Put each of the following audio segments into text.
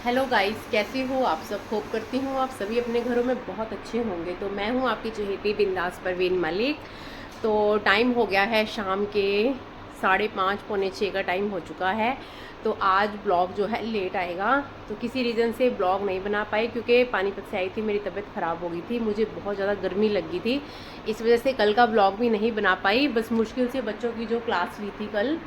Hello guys, कैसे हो आप सब। होप करती हूँ आप सभी अपने घरों में बहुत अच्छे होंगे। तो मैं हूँ आपकी चहेती बिंदास परवीन मलिक। तो टाइम हो गया है शाम के 5:30 पौने 6 का टाइम हो चुका है। तो आज ब्लॉग जो है लेट आएगा। तो किसी रीज़न से ब्लॉग नहीं बना पाई क्योंकि पानीपत से आई थी, मेरी तबीयत ख़राब हो गई थी, मुझे बहुत ज़्यादा गर्मी लगी थी। इस वजह से कल का ब्लॉग भी नहीं बना पाई। बस मुश्किल से बच्चों की जो क्लास ली थी कल,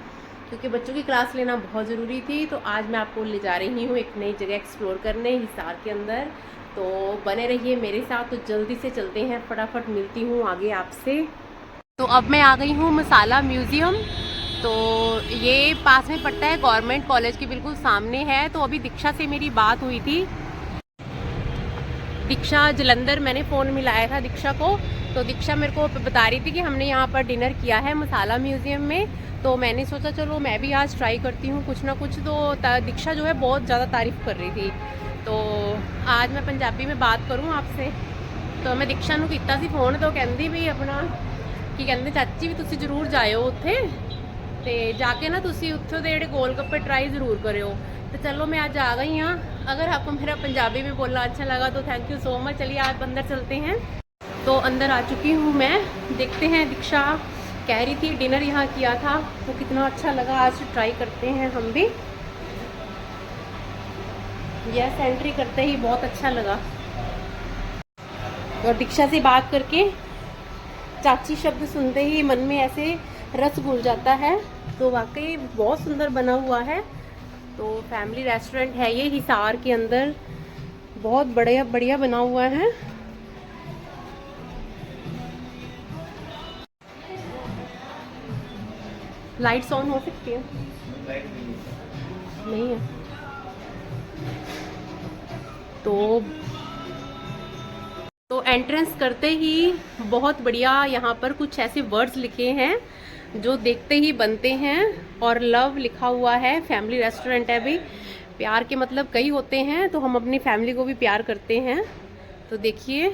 क्योंकि बच्चों की क्लास लेना बहुत ज़रूरी थी। तो आज मैं आपको ले जा रही हूँ एक नई जगह एक्सप्लोर करने हिसार के अंदर। तो बने रहिए मेरे साथ। तो जल्दी से चलते हैं, फटाफट मिलती हूँ आगे आपसे। तो अब मैं आ गई हूँ मसाला म्यूज़ियम। तो ये पास में पड़ता है, गवर्नमेंट कॉलेज के बिल्कुल सामने है। तो अभी दीक्षा से मेरी बात हुई थी, दीक्षा जलंधर, मैंने फ़ोन मिलाया था दीक्षा को। तो दीक्षा मेरे को बता रही थी कि हमने यहाँ पर डिनर किया है मसाला म्यूज़ियम में। तो मैंने सोचा चलो मैं भी आज ट्राई करती हूँ कुछ ना कुछ। तो दीक्षा जो है बहुत ज़्यादा तारीफ़ कर रही थी। तो आज मैं पंजाबी में बात करूँ आपसे। तो मैं दीक्षा ਨੂੰ ਕੀਤਾ ਸੀ फ़ोन। तो ਕਹਿੰਦੀ भी अपना ਕੀ ਕਹਿੰਦੇ ਚਾਚੀ ਵੀ ਤੁਸੀਂ ਜ਼ਰੂਰ ਜਾਇਓ ਉੱਥੇ ਤੇ ਜਾ ਕੇ ਨਾ ਤੁਸੀਂ ਉੱਥੋਂ ਦੇ ਜਿਹੜੇ ਗੋਲ ਗੱਪੇ ट्राई ज़रूर करो। तो चलो मैं आज आ गई हाँ। अगर आपको मेरा पंजाबी में बोलना अच्छा लगा तो थैंक यू सो मच। चलिए आप अंदर चलते हैं। तो अंदर आ चुकी हूँ मैं। देखते हैं, दीक्षा कह रही थी डिनर यहाँ किया था तो कितना अच्छा लगा। आज ट्राई करते हैं हम भी। यस, एंट्री करते ही बहुत अच्छा लगा। और दीक्षा से बात करके चाची शब्द सुनते ही मन में ऐसे रस घुल जाता है। तो वाकई बहुत सुंदर बना हुआ है। तो फैमिली रेस्टोरेंट है ये हिसार के अंदर, बहुत बढ़िया बढ़िया बना हुआ है। लाइट्स ऑन हो सकती है? नहीं है। तो एंट्रेंस करते ही बहुत बढ़िया यहाँ पर कुछ ऐसे वर्ड्स लिखे हैं जो देखते ही बनते हैं। और लव लिखा हुआ है। फैमिली रेस्टोरेंट है भी। प्यार के मतलब कई होते हैं, तो हम अपनी फैमिली को भी प्यार करते हैं। तो देखिए,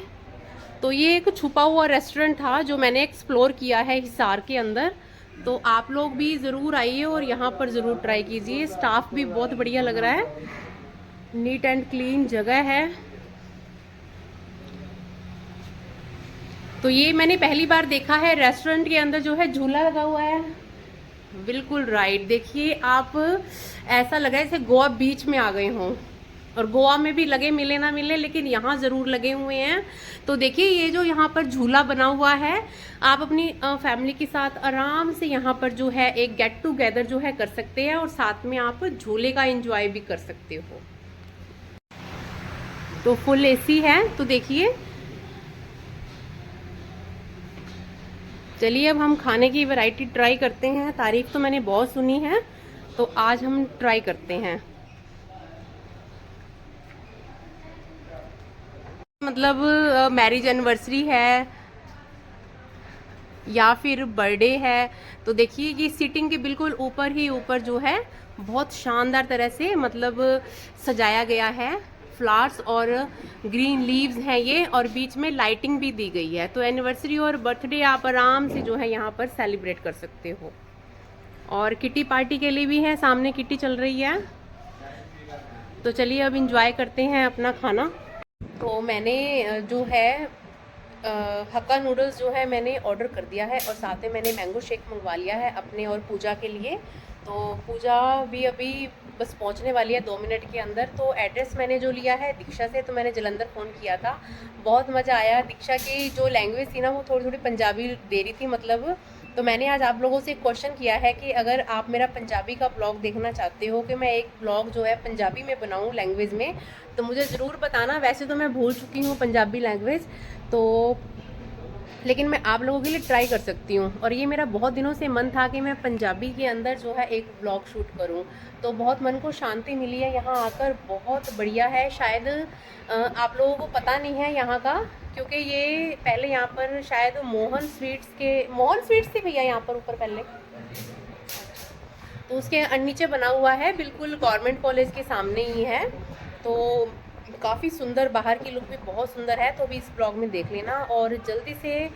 तो ये एक छुपा हुआ रेस्टोरेंट था जो मैंने एक्सप्लोर किया है हिसार के अंदर। तो आप लोग भी ज़रूर आइए और यहाँ पर ज़रूर ट्राई कीजिए। स्टाफ भी बहुत बढ़िया लग रहा है, नीट एंड क्लीन जगह है। तो ये मैंने पहली बार देखा है, रेस्टोरेंट के अंदर जो है झूला लगा हुआ है। बिल्कुल राइट, देखिए आप, ऐसा लगा जैसे गोवा बीच में आ गए हों। और गोवा में भी लगे मिले ना मिले, लेकिन यहाँ ज़रूर लगे हुए हैं। तो देखिए ये जो यहाँ पर झूला बना हुआ है, आप अपनी फैमिली के साथ आराम से यहाँ पर जो है एक गेट टुगेदर जो है कर सकते हैं और साथ में आप झूले का एंजॉय भी कर सकते हो। तो फुल एसी है। तो देखिए, चलिए अब हम खाने की वैरायटी ट्राई करते हैं। तारीफ तो मैंने बहुत सुनी है, तो आज हम ट्राई करते हैं। मतलब मैरिज एनिवर्सरी है या फिर बर्थडे है। तो देखिए ये सीटिंग के बिल्कुल ऊपर ही ऊपर जो है बहुत शानदार तरह से मतलब सजाया गया है। फ्लावर्स और ग्रीन लीव्स हैं ये, और बीच में लाइटिंग भी दी गई है। तो एनिवर्सरी और बर्थडे आप आराम से जो है यहाँ पर सेलिब्रेट कर सकते हो। और किटी पार्टी के लिए भी है, सामने किटी चल रही है। तो चलिए अब इंजॉय करते हैं अपना खाना। तो मैंने जो है हक्का नूडल्स जो है मैंने ऑर्डर कर दिया है, और साथ में मैंने मैंगो शेक मंगवा लिया है अपने और पूजा के लिए। तो पूजा भी अभी बस पहुंचने वाली है 2 मिनट के अंदर। तो एड्रेस मैंने जो लिया है दीक्षा से, तो मैंने जलंधर फ़ोन किया था। बहुत मज़ा आया। दीक्षा की जो लैंग्वेज थी ना वो थोड़ी थोड़ी पंजाबी दे रही थी मतलब। तो मैंने आज आप लोगों से एक क्वेश्चन किया है कि अगर आप मेरा पंजाबी का ब्लॉग देखना चाहते हो कि मैं एक ब्लॉग जो है पंजाबी में बनाऊँ लैंग्वेज में, तो मुझे ज़रूर बताना। वैसे तो मैं भूल चुकी हूँ पंजाबी लैंग्वेज, तो लेकिन मैं आप लोगों के लिए ट्राई कर सकती हूँ। और ये मेरा बहुत दिनों से मन था कि मैं पंजाबी के अंदर जो है एक ब्लॉग शूट करूँ। तो बहुत मन को शांति मिली है यहाँ आकर, बहुत बढ़िया है। शायद आप लोगों को पता नहीं है यहाँ का, क्योंकि ये पहले यहाँ पर शायद मोहन स्वीट्स थी भैया यहाँ पर ऊपर पहले। तो उसके नीचे बना हुआ है, बिल्कुल गवर्नमेंट कॉलेज के सामने ही है। तो काफ़ी सुंदर, बाहर की लुक भी बहुत सुंदर है। तो अभी इस ब्लॉग में देख लेना, और जल्दी से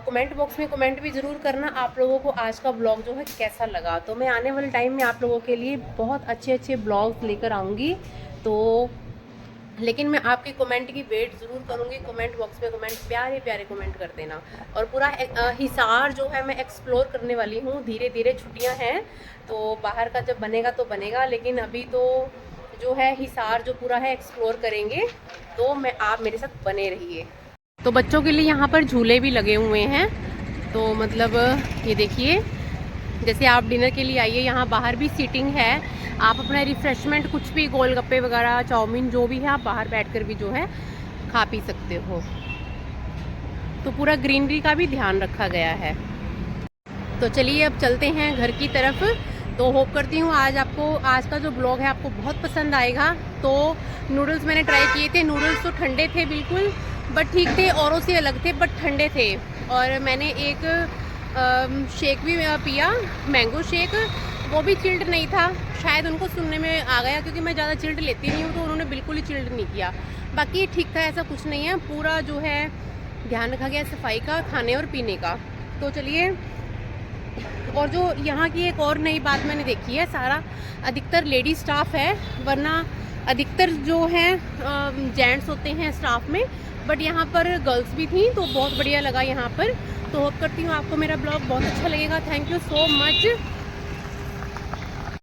कमेंट बॉक्स में कमेंट भी ज़रूर करना आप लोगों को आज का ब्लॉग जो है कैसा लगा। तो मैं आने वाले टाइम में आप लोगों के लिए बहुत अच्छे अच्छे ब्लॉग्स लेकर आऊँगी। तो लेकिन मैं आपके कमेंट की वेट ज़रूर करूँगी। कमेंट बॉक्स में कमेंट प्यारे प्यारे कमेंट कर देना। और पूरा हिसार जो है मैं एक्सप्लोर करने वाली हूँ। धीरे धीरे छुट्टियाँ हैं तो बाहर का जब बनेगा तो बनेगा, लेकिन अभी तो जो है हिसार जो पूरा है एक्सप्लोर करेंगे। तो आप मेरे साथ बने रहिए। तो बच्चों के लिए यहाँ पर झूले भी लगे हुए हैं। तो मतलब ये देखिए, जैसे आप डिनर के लिए आइए, यहाँ बाहर भी सीटिंग है। आप अपना रिफ़्रेशमेंट कुछ भी गोलगप्पे वगैरह, चाउमीन, जो भी है आप बाहर बैठकर भी जो है खा पी सकते हो। तो पूरा ग्रीनरी का भी ध्यान रखा गया है। तो चलिए अब चलते हैं घर की तरफ। तो होप करती हूँ आज का जो ब्लॉग है आपको बहुत पसंद आएगा। तो नूडल्स मैंने ट्राई किए थे। नूडल्स तो ठंडे थे बिल्कुल, बट ठीक थे, औरों से अलग थे बट ठंडे थे। और मैंने एक शेक भी पिया, मैंगो शेक, वो भी चिल्ड नहीं था। शायद उनको सुनने में आ गया क्योंकि मैं ज़्यादा चिल्ड लेती नहीं हूँ, तो उन्होंने बिल्कुल ही चिल्ड नहीं किया। बाकी ठीक था, ऐसा कुछ नहीं है। पूरा जो है ध्यान रखा गया सफाई का, खाने और पीने का। तो चलिए, और जो यहाँ की एक और नई बात मैंने देखी है, सारा अधिकतर लेडी स्टाफ है, वरना अधिकतर जो है जेंट्स होते हैं स्टाफ में, बट यहाँ पर गर्ल्स भी थी, तो बहुत बढ़िया लगा यहाँ पर। तो होप करती हूँ आपको मेरा ब्लॉग बहुत अच्छा लगेगा। Thank you so much.